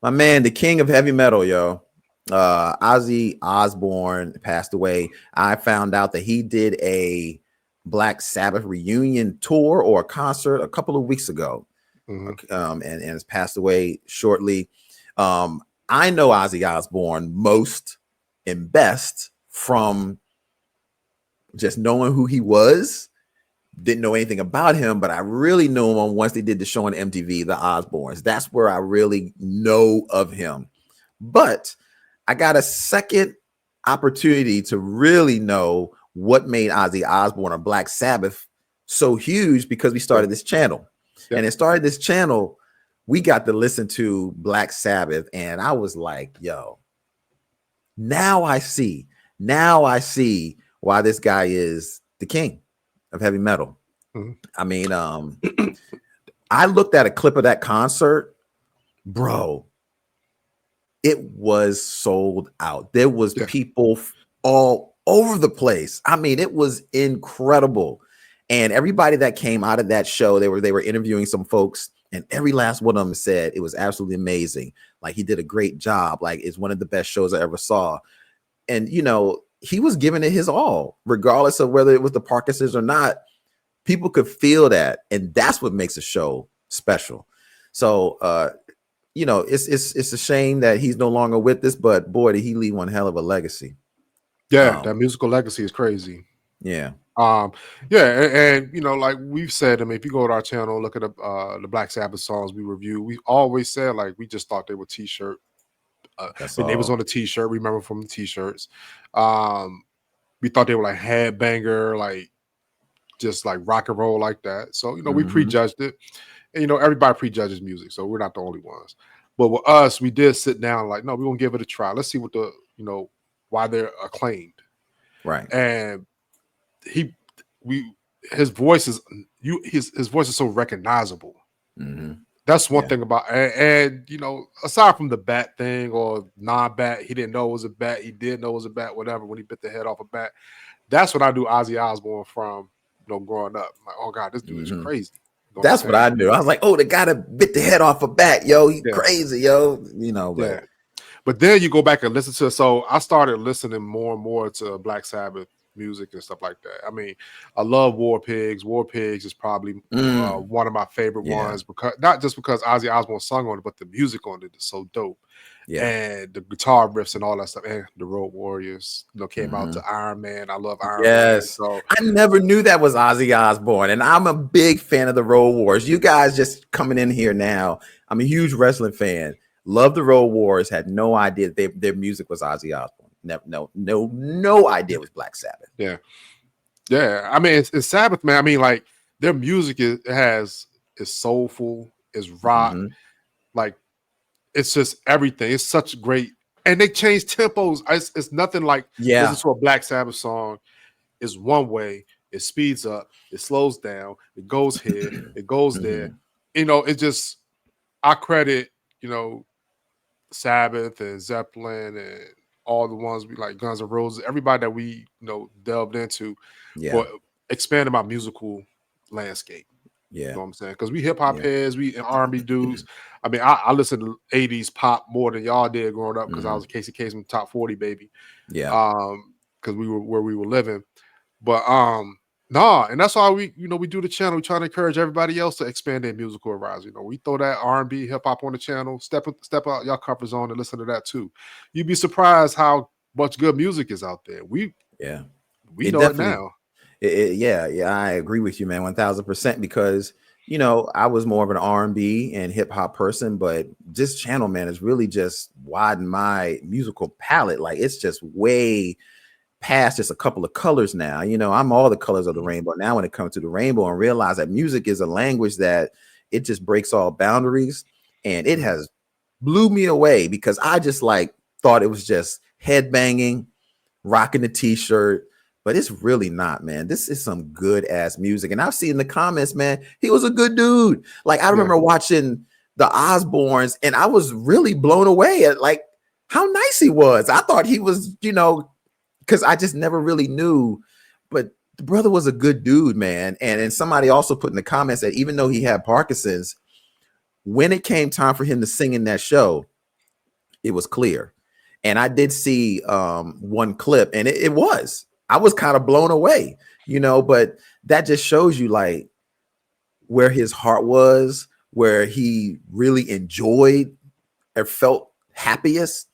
My man, the king of heavy metal, yo. Ozzy Osbourne passed away. I found out that he did a Black Sabbath reunion tour or a concert a couple of weeks ago, Hmm. and has passed away shortly. I know Ozzy Osbourne most and best from just knowing who he was. Didn't know anything about him, but I really knew him once they did the show on MTV, The Osbournes. That's where I really know of him. But I got a second opportunity to really know what made Ozzy Osbourne or Black Sabbath so huge because we Yeah. started this channel. And Yep. it started this channel. We got to listen to Black Sabbath, and I was like, yo, now I see. Now I see why this guy is the king of heavy metal. Mhm. I mean, I looked at a clip of that concert, bro. It was sold out. There was Yeah. people all over the place. I mean, it was incredible. And everybody that came out of that show, they were interviewing some folks, and every last one of them said it was absolutely amazing. Like he did a great job. Like it's one of the best shows I ever saw. And he was giving it his all, regardless of whether it was the Parkinson's or not. People could feel that, and that's what makes a show special. So it's a shame that he's no longer with us, but boy, did he leave one hell of a legacy. Yeah, Um, that musical legacy is crazy. yeah. Um, yeah, and like we've said, I mean, if you go to our channel, look at the Black Sabbath songs we review, we always said like we just thought they were t-shirt. I That's mean, they was all. on the t-shirt. Remember from the t-shirts. Um, we thought they were like headbanger, like just like rock and roll like that. So we Mhm. prejudged it, and everybody prejudges music, so we're not the only ones. But with us, we did sit down like, no, we're gonna give it a try. Let's see what why they're acclaimed. Right. And he we his voice is his voice is so recognizable. Mhm. That's one Yeah. thing about and aside from the bat thing or non-bat, he didn't know it was a bat. He did know it was a bat, whatever. When he bit the head off a bat, that's what I do Ozzy Osbourne from. Growing up, I'm like, oh god, this dude is Mhm. crazy. You know what I'm That's what saying? I do. I was like, oh, the guy that bit the head off a bat, yo, he Yeah, crazy, yo. But yeah. But then you go back and listen to it. So I started listening more and more to Black Sabbath music and stuff like that. I mean, I love War Pigs. War Pigs is probably one of my favorite yeah, ones because not just because Ozzy Osbourne sung on it, but the music on it is so dope. yeah. And the guitar riffs and all that stuff. And the Road Warriors, came out to Mhm. Iron Man. I love Iron Man. Yes. So I never knew that was Ozzy Osbourne, and I'm a big fan of the Road Wars. You guys just coming in here now. I'm a huge wrestling fan. Love the Road Wars. Had no idea their music was Ozzy Osbourne. Never, no idea it was Black Sabbath. yeah, yeah. I mean, it's Sabbath, man. I mean, like their music is soulful, is rock, Mhm. like it's just everything. It's such great, and they change tempos. It's nothing like listen Yeah. to a Black Sabbath song. Is one way. It speeds up. It slows down. It goes here. It goes there. Mhm. It just I credit Sabbath and Zeppelin and all the ones we like Guns N' Roses. Everybody that we delved into Yeah. for expanding my musical landscape. You Yeah. know what I'm saying? Because we hip hop Yeah. heads, we R&B dudes. I mean, I listened to 80s pop more than y'all did growing up because I was Mhm. a Casey Kasem top 40 baby. Yeah. Because we were where we were living. But nah, and that's why we do the channel. We try to encourage everybody else to expand their musical horizon. We throw that R&B hip hop on the channel. Step out your comfort zone and listen to that too. You'd be surprised how much good music is out there. Yeah. We It know it definitely. now. Yeah. I agree with you, man, 1000%. Because I was more of an R&B and hip hop person, but this channel, man, has really just widened my musical palette. Like it's just way past just a couple of colors now. I'm all the colors of the Mhm. rainbow now when it comes to the rainbow, and realize that music is a language that it just breaks all boundaries, and it Mhm. has blew me away because I just like thought it was just head banging, rocking the t-shirt, but it's really not, man. This is some good ass music, and I've seen in the comments, man, he was a good dude. Like I Yeah. remember watching the Osbournes, and I was really blown away at like how nice he was. I thought he was, because I just never really knew. But the brother was a good dude, man. And somebody also put in the comments that even though he had Parkinson's, when it came time for him to sing in that show, It was clear. And I did see one clip, and I was kind of blown away, but that just shows you like where his heart was, where he really enjoyed or felt happiest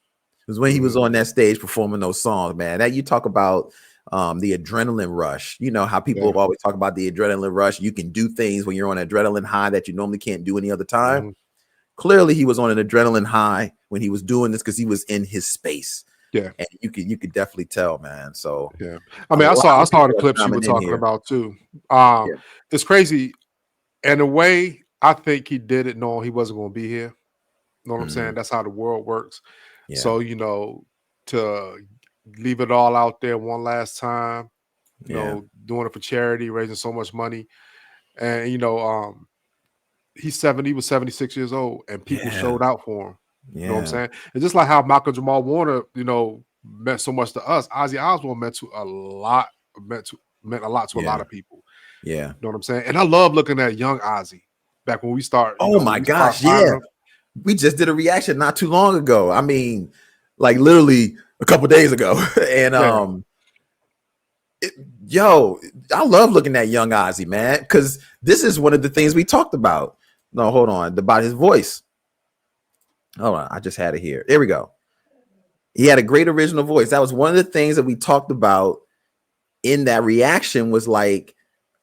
was when he was on that stage performing those songs, man. That you talk about the adrenaline rush. You know how people Yeah. always talk about the adrenaline rush. You can do things when you're on adrenaline high that you normally can't do any other time. Mhm. Clearly, he was on an adrenaline high when he was doing this because he was in his space, Yeah. and you could definitely tell, man. So Yeah. I a mean, I lot saw I of saw the people are clips you were chiming in talking here. about too. Um, Yeah. it's crazy. In a way, I think he did it knowing he wasn't going to be here. You know what I'm saying? Mhm. That's how the world works. Yeah. So, to leave it all out there one last time, Yeah. doing it for charity, raising so much money. And, he was 76 years old and people Yeah. showed out for him. You know what I'm Yeah. saying? And just like how Malcolm Jamal Warner, meant so much to us, Ozzy Osbourne meant a lot to a Yeah. lot of people. Yeah. You know what I'm saying? And I love looking at young Ozzy back when we start, Oh when my we start gosh. finding Yeah. him. We just did a reaction not too long ago. I mean, like literally a couple days ago. And Yeah. yo, I love looking at young Ozzy, man, because this is one of the things we talked about. No, hold on, about his voice. Hold on, I just had it here. There we go. He had a great original voice. That was one of the things that we talked about in that reaction was like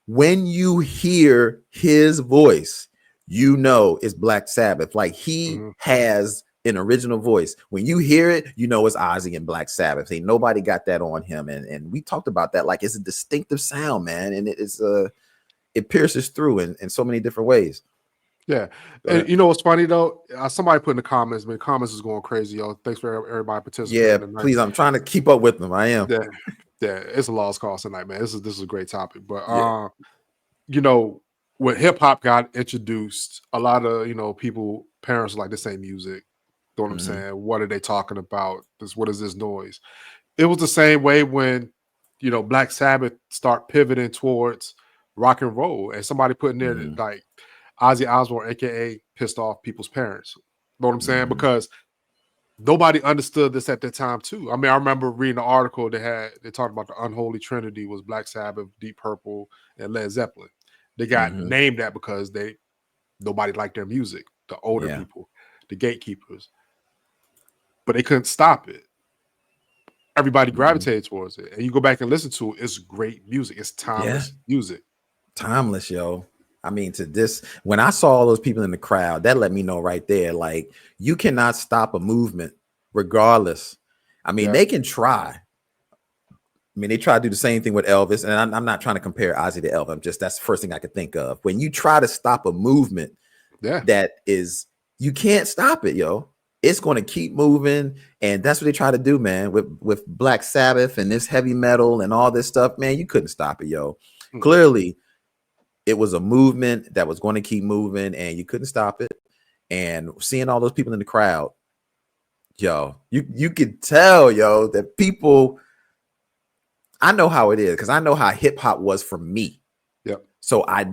when you hear his voice, it's Black Sabbath. Like he Mhm. has an original voice. When you hear it, it's Ozzy and Black Sabbath. Ain't nobody got that on him. And we talked about that. Like it's a distinctive sound, man. And it pierces through in so many different ways. Yeah. Go And ahead. you know what's funny though? Somebody put in the comments, man, comments is going crazy, yo. Thanks for everybody Yeah, participating tonight. please. I'm trying to keep up with them. I am. Yeah, yeah, it's a lost cause tonight, man. This is a great topic. But Yeah. you know, when hip hop got introduced, a lot of people, parents were like, this ain't music. Know what I'm Hmm. saying? What are they talking about? What is this noise? It was the same way when Black Sabbath start pivoting towards rock and roll, and somebody put in there that, Hmm. like Ozzy Osbourne, aka pissed off people's parents. Know what I'm saying? Hmm. Because nobody understood this at that time too. I mean, I remember reading an article they talked about the unholy trinity was Black Sabbath, Deep Purple, and Led Zeppelin. They got Hmm. named that because nobody liked their music, the older Yeah. people, the gatekeepers, but they couldn't stop it. Everybody Hmm. gravitated towards it, and you go back and listen to it. It's great music. It's Yeah. timeless music. Timeless, yo. I mean, to this, when I saw all those people in the crowd, that let me know right there. Like, you cannot stop a movement, regardless. I mean, Yeah, they can try. I mean, they try to do the same thing with Elvis, and I'm not trying to compare Ozzy to Elvis. That's the first thing I could think of. When you try to stop a movement yeah, that is, you can't stop it, yo. It's going to keep moving, and that's what they try to do, man. With Black Sabbath and this heavy metal and all this stuff, man, you couldn't stop it, yo. mm-mm. Clearly, it was a movement that was going to keep moving, and you couldn't stop it. And seeing all those people in the crowd, yo, you could tell, yo, that people. I know how it is because I know how hip hop was for me. Yep. So I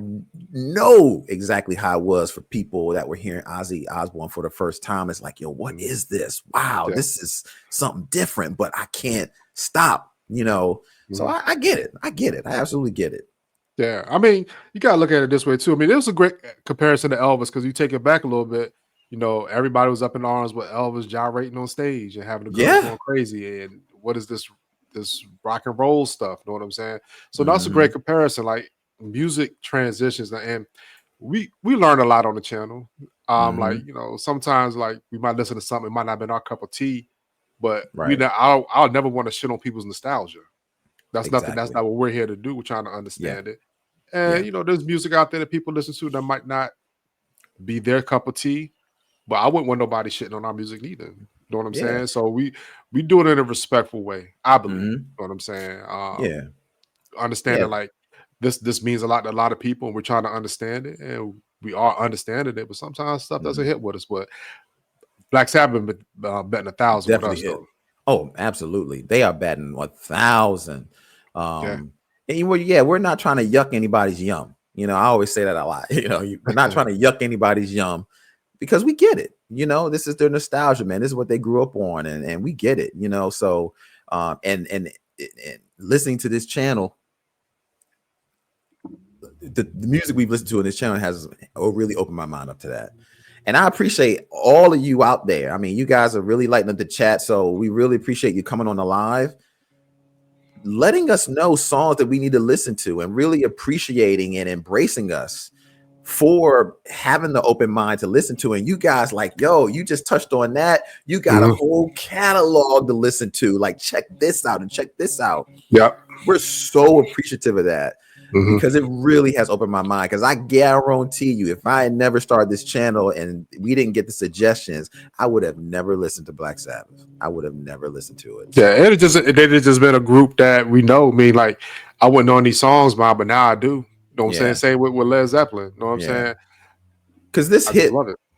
know exactly how it was for people that were hearing Ozzy Osbourne for the first time. It's like, yo, what Mhm. is this? Wow, Yeah. this is something different, but I can't stop. So Mhm. I get it. I get it. I absolutely get it. Yeah, I mean, you gotta look at it this way too. I mean, it was a great comparison to Elvis because you take it back a little bit. Everybody was up in arms with Elvis gyrating on stage and having the girls Yeah. going crazy. And what is this rock and roll stuff? Know what I'm saying? So that's a Hmm. great comparison. Like music transitions, and we learn a lot on the channel. Hmm. Sometimes like we might listen to something, it might not have been our cup of tea, but Right. I'll never want to shit on people's nostalgia. That's nothing. That's Exactly. not what we're here to do. We're trying to Yeah. understand it. And Yeah. there's music out there that people listen to that might not be their cup of tea, but I wouldn't want nobody shitting on our music neither. You know what I'm Yeah. saying? So we do it in a respectful way, I believe. You Hmm. know what I'm saying? Yeah. Yeah. Understanding like this means a lot to a lot of people, and we're trying to understand it, and we are understanding it, but sometimes stuff doesn't Hmm. hit with us. But Black Sabbath been betting 1,000 with Definitely us hit. though. Oh, absolutely. They are batting 1,000. Yeah. Yeah, we're not trying to yuck anybody's yum. I always say that a lot. We're not trying to yuck anybody's yum because we get it. this is their nostalgia, man. This is what they grew up on, and we get it, So, and listening to this channel, the music we've listened to on this channel has really opened my mind up to that. And I appreciate all of you out there. I mean, you guys are really lighting up the chat, so we really appreciate you coming on the live, letting us know songs that we need to listen to, and really appreciating and embracing us for having the open mind to listen to. And you guys like, yo, you just touched on that. You got a whole catalog to listen to. Like, check this out and check this out. Yeah. We're so appreciative of that. Because it really has opened my mind. Because I guarantee you, if I had never started this channel and we didn't get the suggestions, I would have never listened to Black Sabbath. I would have never listened to it. Yeah, it had just been a group that we know. I mean, like, I wouldn't know any songs, man, but now I do. You know what I'm saying? Same with Led Zeppelin. You know what I'm saying? Because this hit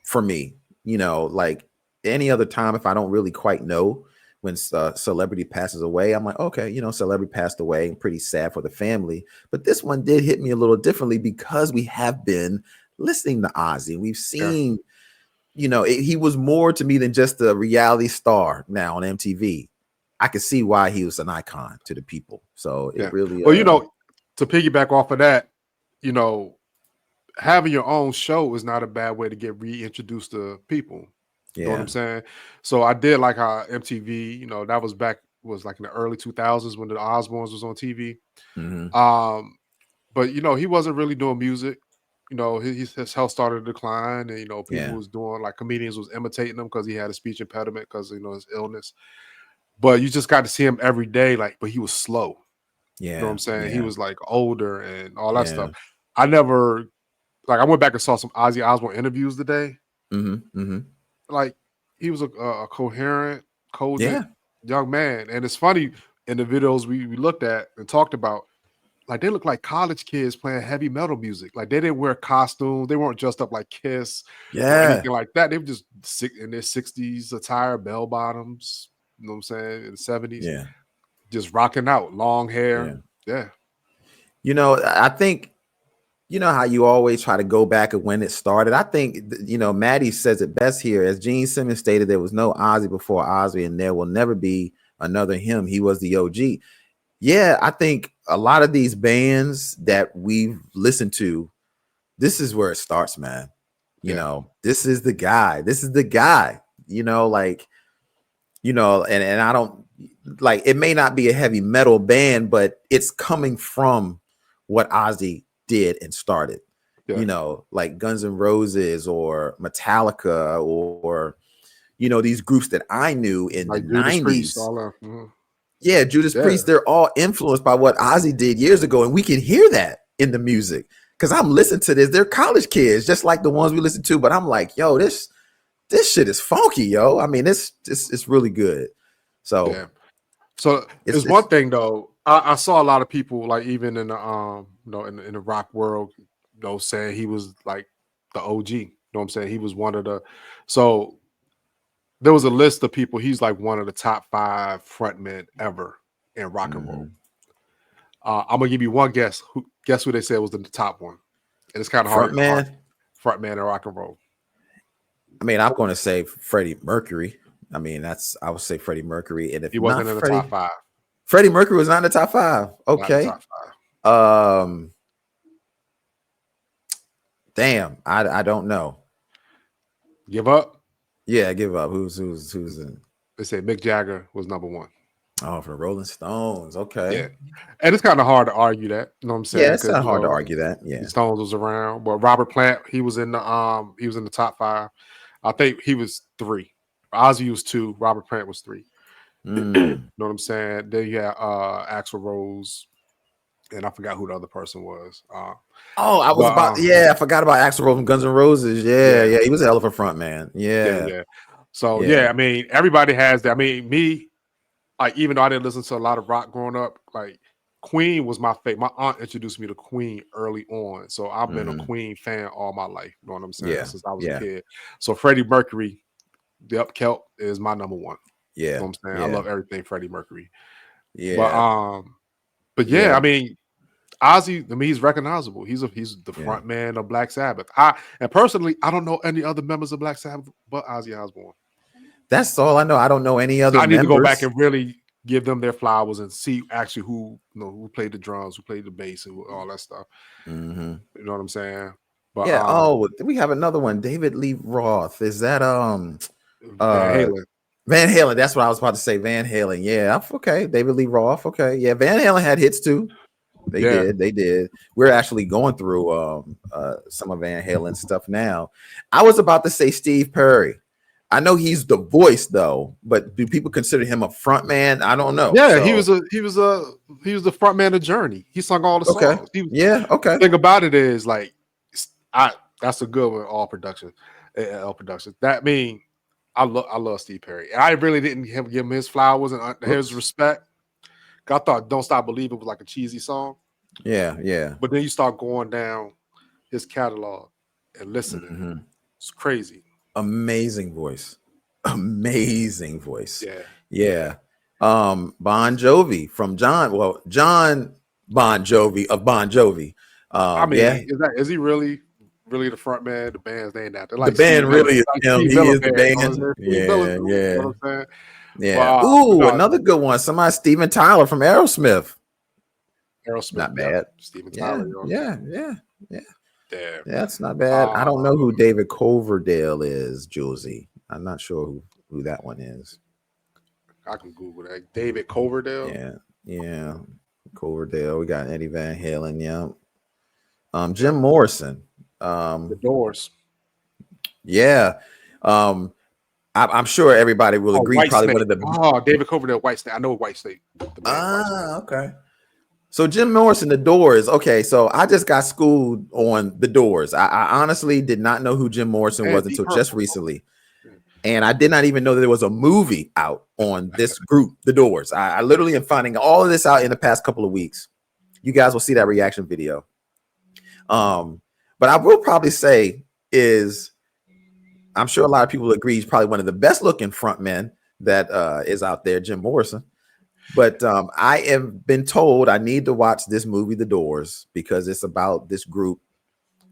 for me, like any other time, if I don't really quite know when celebrity passes away, I'm like, okay, celebrity passed away, and pretty sad for the family. But this one did hit me a little differently because we have been listening to Ozzy. We've seen, he was more to me than just a reality star now on MTV. I could see why he was an icon to the people. So it really, well, to piggyback off of that, having your own show is not a bad way to get reintroduced to people. You know what I'm saying? So I did like how MTV, that was like in the early 2000s when the Osbournes was on TV. But he wasn't really doing music. His health started to decline, and people was doing, like, comedians was imitating him because he had a speech impediment because his illness. But you just got to see him every day, like, but he was slow. You know what I'm saying? He was like older and all that stuff. I never, like, I went back and saw some Ozzy Osbourne interviews today. Like, he was a coherent, cogent young man. And it's funny, in the videos we looked at and talked about, like, they look like college kids playing heavy metal music. Like, they didn't wear costumes. They weren't dressed up like Kiss or anything like that. They were just in their 60s attire, bell bottoms, you know what I'm saying, in the 70s. Just rocking out, long hair. I think, how you always try to go back at when it started. I think, Maddie says it best here. As Gene Simmons stated, there was no Ozzy before Ozzy, and there will never be another him. He was the OG. Yeah, I think a lot of these bands that we've listened to, this is where it starts, man. This is the guy. This is the guy. Like, and I don't, like, it may not be a heavy metal band, but it's coming from what Ozzy did and started. Like Guns N' Roses or Metallica or these groups that I knew in like the Judas 90s. Priest, Judas Priest, they're all influenced by what Ozzy did years ago, and we can hear that in the music. Because I'm listening to this, they're college kids, just like the ones we listen to, but I'm like, yo, this shit is funky, yo. I mean, it's really good. So it's one thing though. I saw a lot of people, like, even in the in the rock world, saying he was like the OG. You know what I'm saying? He was one of the, so there was a list of people. He's like one of the top 5 frontmen ever in rock and roll. I'm gonna give you one guess. Guess who they said was the top one? And it's kind of hard. Frontman in rock and roll. I mean, I'm going to say Freddie Mercury. I mean, I would say Freddie Mercury. And if he wasn't in the top 5, Freddie Mercury was not in the top 5. Okay. Not the top 5. Damn, I don't know. Give up? Yeah, give up. Who's in? They say Mick Jagger was number 1. Oh, for the Rolling Stones. Okay. Yeah. And it's kind of hard to argue that. You know what I'm saying? Yeah, it's not hard to argue that. Yeah. The Stones was around. But Robert Plant, he was in the top 5. I think he was 3. Ozzy was 2. Robert Plant was 3. You know what I'm saying? Then you had Axl Rose, and I forgot who the other person was. I forgot about Axl Rose from Guns N' Roses. Yeah, he was a hell of a front man. Yeah. So I mean, everybody has that. I mean, me, like, even though I didn't listen to a lot of rock growing up, like, Queen was my favorite. My aunt introduced me to Queen early on, so I've been a Queen fan all my life. You know what I'm saying? Since I was a kid. So Freddie Mercury, the Kelp, is my number 1. Yeah, you know what I'm saying? I love everything Freddie Mercury. Yeah, but I mean, Ozzy, I mean, he's recognizable. He's the front man of Black Sabbath. And personally, I don't know any other members of Black Sabbath but Ozzy Osbourne. That's all I know. I don't know any other I need to go back members. and really give them their flowers and see actually who played the drums, who played the bass, and all that stuff. Mm-hmm. You know what I'm saying? But Yeah. Oh, we have another one. David Lee Roth. Is that Van Halen. Van Halen? That's what I was about to say. Van Halen. Yeah. Okay. David Lee Roth. Okay. Yeah. Van Halen had hits too. They did. We're actually going through some of Van Halen stuff now. I was about to say Steve Perry. I know he's the voice though, but do people consider him a front man? I don't know. Yeah, he was the front man of Journey. He sung all the songs. Okay. The thing about it is like that's a good one. All production. That mean I love Steve Perry. I really didn't give him his flowers and his respect. I thought "Don't Stop Believing" was like a cheesy song. Yeah. But then you start going down his catalog and listening. Mm-hmm. It's crazy. Amazing voice. Yeah. Bon Jovi from John Bon Jovi of Bon Jovi. I mean, is he really the front man? The band's named after. Like the band really is him. He is the band. You know what I'm saying? Yeah. Another good one. Somebody, Steven Tyler from Aerosmith. Not bad. Steven Tyler. Yeah. Damn. That's not bad. I don't know who David Coverdale is, Julesy. I'm not sure who that one is. I can Google that. David Coverdale. Yeah. Coverdale. We got Eddie Van Halen. Yeah. Jim Morrison. The Doors. Yeah. I'm sure everybody will agree. Probably one of the David Coverdale, White Snake. I know White Snake. Okay. So Jim Morrison, The Doors. Okay, so I just got schooled on The Doors. I honestly did not know who Jim Morrison was until just recently. And I did not even know that there was a movie out on this group, The Doors. I literally am finding all of this out in the past couple of weeks. You guys will see that reaction video. But I will probably say I'm sure a lot of people agree he's probably one of the best looking frontmen that is out there, Jim Morrison. But I have been told I need to watch this movie, The Doors, because it's about this group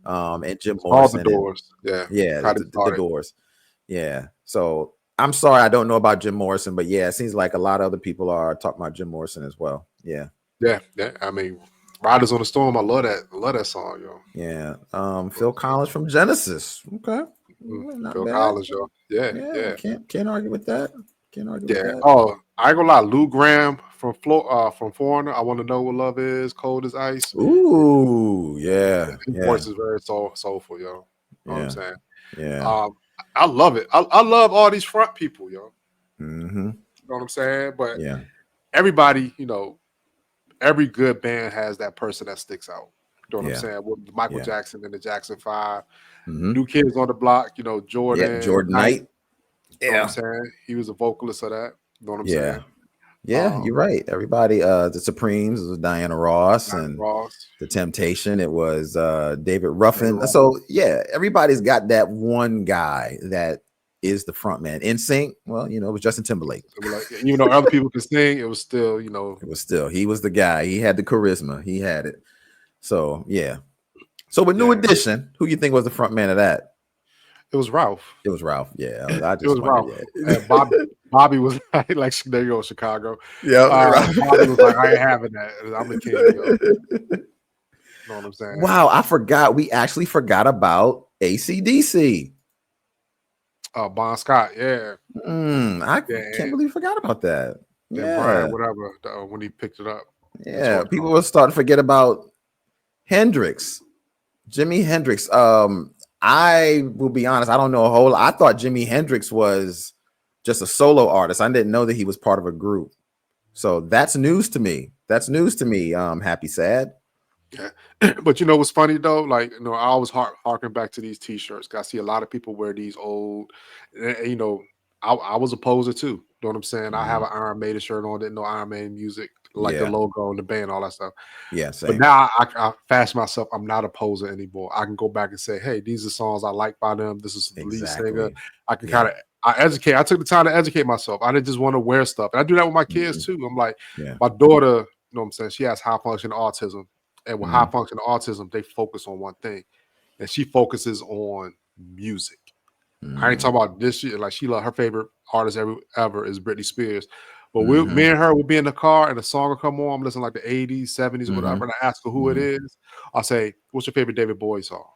and Jim Morrison. All the Doors. The Doors. Yeah. So I'm sorry I don't know about Jim Morrison, but yeah, it seems like a lot of other people are talking about Jim Morrison as well. Yeah. I mean, Riders on the Storm. I love that song, yo. Yeah. Phil Collins from Genesis. Okay. Phil Collins, yo. Yeah. Can't argue with that. Can't argue with that. Oh, I ain't gonna lie. Lou Graham from Foreigner. I want to know what love is. Cold as ice. Ooh, yeah. His voice is very soulful, yo. You know what I'm saying? Yeah. I love it. I love all these front people, yo. Mm-hmm. You know what I'm saying? But yeah, everybody, every good band has that person that sticks out. You know what I'm saying? With Michael Jackson and the Jackson 5, New Kids on the Block, Jordan. Yeah, Jordan Knight. You know what I'm saying? He was a vocalist of that. You know what I'm saying? Yeah, you're right. Everybody, the Supremes, it was Diana Ross, The Temptation, it was David Ruffin. So yeah, everybody's got that one guy that is the front man. NSYNC, well, it was Justin Timberlake. Even though other people could sing, it was still, he was the guy. He had the charisma. He had it. So yeah. So with New Edition, who you think was the front man of that? It was Ralph. Yeah, it was Ralph. And Bobby was like, there you go, Chicago. Yeah, Bobby was like, I ain't having that. I'm the king. You know what I'm saying? Wow, I forgot. We actually forgot about AC/DC. Bon Scott. Yeah. I can't believe we forgot about that. Yeah, Brian, whatever. When he picked it up. Yeah, people were starting to forget about Hendrix, Jimi Hendrix. I will be honest, I don't know a whole lot. I thought Jimi Hendrix was just a solo artist. I didn't know that he was part of a group. So that's news to me. Happy Sad. Yeah. But you know what's funny though? Like, I always harken back to these t-shirts. I see a lot of people wear these old, I was a poser too. You know what I'm saying? I have an Iron Maiden shirt on, didn't know Iron Maiden music, like the logo and the band, all that stuff. Yeah, same. But now I fashion myself. I'm not a poser anymore. I can go back and say, hey, these are songs I like by them. This is the lead singer. I can I took the time to educate myself. I didn't just want to wear stuff. And I do that with my kids too. I'm like, my daughter, you know what I'm saying? She has high function autism. And with high Mhm. functional autism, they focus on one thing, and she focuses on music. I ain't Mhm. talking about this shit. Like her favorite artist ever is Britney Spears. But me Mhm. and her will be in the car and a song will come on. I'm listening like the 80s, 70s, or whatever. Mhm. And I ask her who it Mhm. is. I'll say, "What's your favorite David Bowie song?"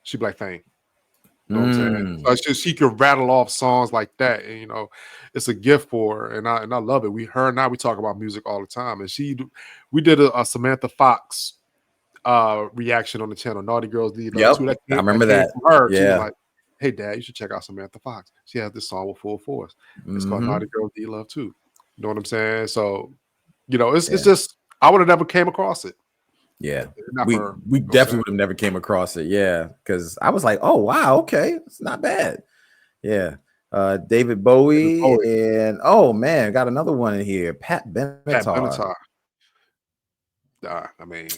She'd be like, "Fame." You know what I'm saying? So Mm. it's just she can rattle off songs like that, and it's a gift for her, and I love it. Her and I we talk about music all the time, and we did a Samantha Fox reaction on the channel. Naughty Girls Need Love Yep, too. I That remember came that. from her. She was Yeah. like, "Hey, Dad, you should check out Samantha Fox. She has this song with full force. It's called Naughty Mhm. Girls Need Love too." You know what I'm saying? So, it's Yeah. just I would have never came across it. Yeah. Not for We her. we You know what I'm definitely saying? would have never came across it. Yeah, because I was like, "Oh, wow, okay. It's not bad." Yeah. David David Bowie Bowie, and oh, man, got another one in here, Pat Pat Benatar. Benatar. I mean,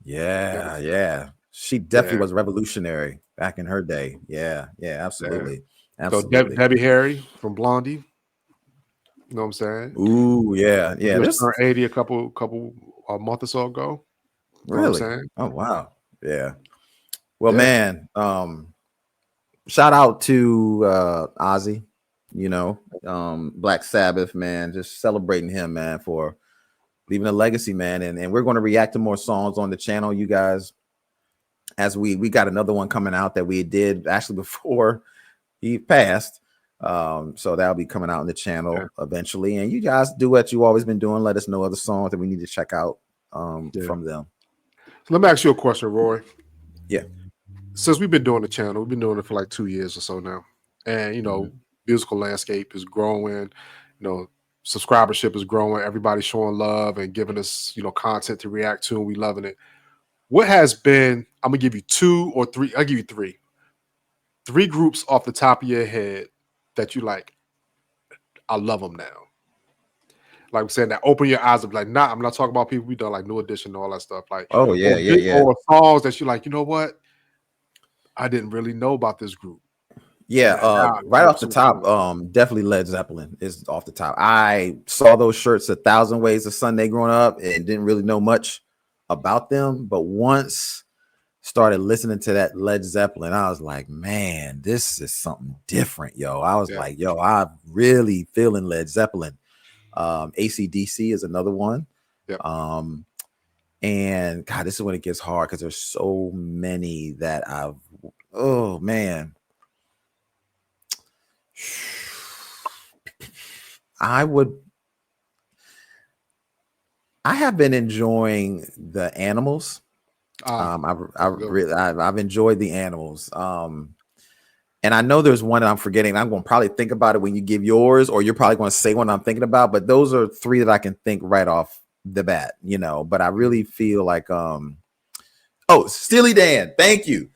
Yeah, Benatar. yeah. She definitely Yeah, was revolutionary back in her day. Yeah, yeah, yeah. absolutely. So Absolutely. Debbie Harry from Blondie. You know what I'm saying? Ooh, yeah, She yeah. just This turned 80 a month or so ago. You know what I'm really. saying? Oh, wow. Yeah. Well, Yeah. man, shout out to Ozzy, Black Sabbath, man. Just celebrating him, man, for leaving a legacy, man. And we're going to react to more songs on the channel, you guys, as we got another one coming out that we did actually before he passed. So that'll be coming out on the Yeah. channel eventually. And you guys do what you always been doing. Let us know other songs that we need to check out Yeah. from them. So let me ask you a question, Roy. Yeah. Since we've been doing the channel, we've been doing it for like 2 years or so now. And Mhm. musical landscape is growing, subscribership is growing, everybody's showing love and giving us, content to react to, and we loving it. What has been, I'm gonna give you two or three, I'll give you three groups off the top of your head that you like, I love them now. Like I'm saying, that open your eyes up, like, nah, I'm not talking about people we done like New Edition and all that stuff. Like, Oh, yeah, yeah, yeah. or songs that you like, you know what? I didn't really know about this group. Yeah, And now right I'm off the super top, into it. definitely Led Zeppelin is off the top. I saw those shirts 1,000 ways of Sunday growing up and didn't really know much about them, but once started listening to that Led Zeppelin, I was like, man, this is something different, yo. I was Yeah. like, yo, I'm really feeling Led Zeppelin. AC/DC is another one. Yep. Um, and God, this is when it gets hard because there's so many that oh man. I would I have been enjoying the Animals. That's a good one. I've enjoyed the Animals. And I know there's one that I'm forgetting. I'm going to probably think about it when you give yours, or you're probably going to say one I'm thinking about. But those are three that I can think right off the bat, But I really Mhm. feel like, Steely Dan. Thank you.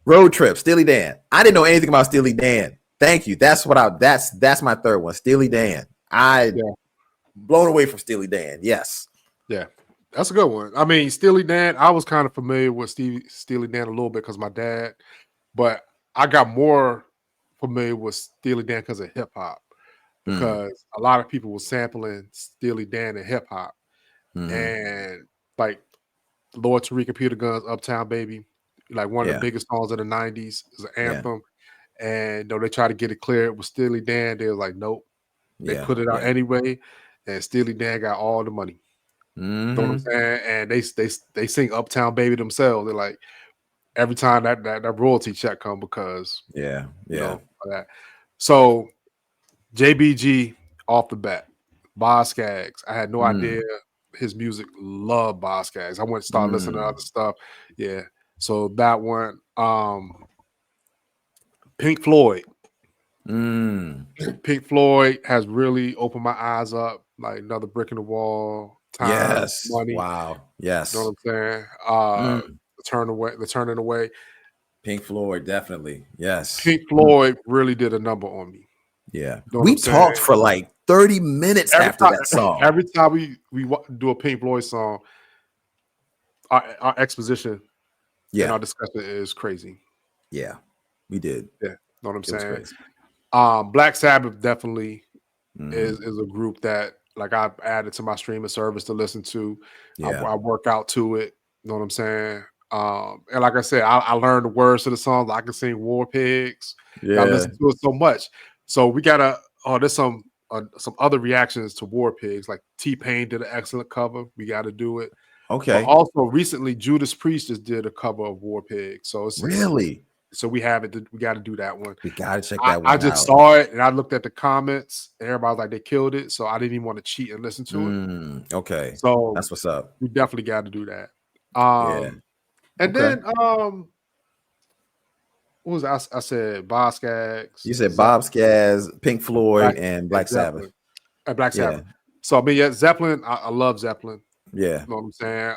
Road Trip, Steely Dan. I didn't know anything about Steely Dan. Thank you. That's my third one. Steely Dan. I Yeah. blown away from Steely Dan. Yes. Yeah. That's a good one. I mean, Steely Dan, I was kind of familiar with Steely Dan a little bit because my dad, but I got more familiar with Steely Dan because of hip hop. Mm, Because a lot of people were sampling Steely Dan and hip hop. hmm. And like Lord Tariq Peter Guns, Uptown Baby, like one of the Yeah. biggest songs of the 90s is an Yeah. anthem. And they try to get it cleared with Steely Dan. They was like, nope. They Yeah. put it out Yeah. anyway. And Steely Dan got all the money. You know what I'm Hmm. saying? And they sing Uptown Baby themselves. They're like, every time that royalty check come because, Yeah. Yeah. of that. So JBG off the bat, Boz Scaggs. I had no idea Mm, his music. Love Boz Scaggs. I went to start listening to mm, other stuff. Yeah. So that one, Pink Floyd. mm. Pink Floyd has really opened my eyes up. Like another brick in the wall. Time, Yes. money. Wow. You know Yes. what I'm saying? Mm. The turning away. Pink Floyd, definitely. Yes. Pink Mm. Floyd really did a number on me. Yeah. You know what I'm We talked saying? for like 30 minutes Every after time, that song. every time do a Pink Floyd song, our exposition and Yeah. our discussion is crazy. Yeah. We did. Yeah, know what I'm It was saying? crazy. Black Sabbath definitely Hmm. is a group that like I added to my streaming service to listen to. Yeah. I work out to it. You know what I'm saying? And like I said, I learned the words to the songs. I can sing War Pigs. I Yeah. listen to it so much. So we gotta. Oh, there's some other reactions to War Pigs. Like T-Pain did an excellent cover. We got to do it. But Okay. also recently, Judas Priest just did a cover of War Pigs. So Really? so we have it. We got to do that one. We gotta check that I one just out. saw it and I looked at the comments and everybody was like they killed it. So I didn't even want to cheat and listen to it. Okay. So That's what's up. we definitely got to do that. Yeah. And Okay. then what was I said Boz Skaggs, You said Bob Zeppelin, Scaz, Pink Floyd, Black, and and Black Sabbath. Zeppelin, and Black Yeah. Sabbath. So I mean, yeah, Zeppelin. I love Zeppelin. Yeah. You know what I'm saying?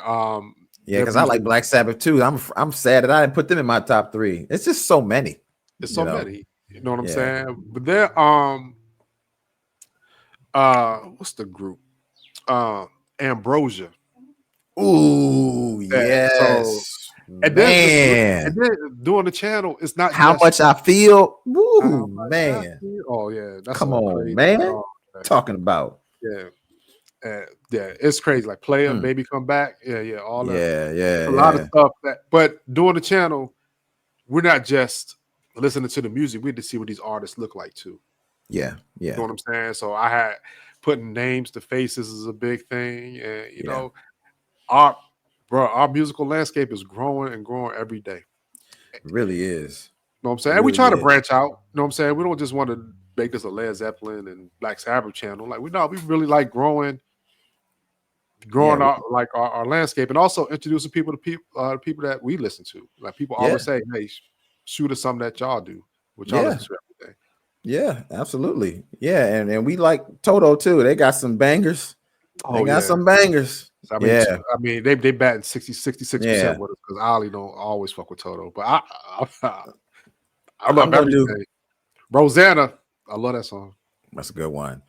Yeah, Their because I like music. Black Sabbath too. I'm sad that I didn't put them in my top 3. It's just so many. There's You so know. many. You know what I'm Yeah. saying? But they're what's the group? Ambrosia. Ooh, Yeah. So yes, and then man. doing the channel, it's not How just much I feel. how Woo, much I man. feel. Oh yeah, that's Come a on, crazy man. song. Talking about. Yeah, yeah, it's crazy. Like Player, Mm. Baby Come Back. Yeah, all the Yeah, a yeah, lot of yeah, stuff that. But doing the channel, we're not just listening to the music. We had to see what these artists look like too. yeah, You yeah, know what I'm saying? So I had putting names to faces is a big thing, and you yeah. know, our musical landscape is growing and growing every day. It really is. You know what I'm It saying? And we really try to is. branch out. You know what I'm saying? We don't just want to make this a Led Zeppelin and Black Sabbath channel. Like we really like growing Yeah, our landscape and also introducing people to people that we listen to. Like people yeah, always say, "Hey, shoot us something that y'all do, which y'all yeah, listen to every day." yeah, absolutely. Yeah, and we like Toto too. They got some bangers. They Oh got yeah. some bangers. I mean, Yeah, they batting 66% yeah. with us because Ollie don't always fuck with Toto, but I I'm love gonna do. everything. Rosanna, I love that song. That's a good one.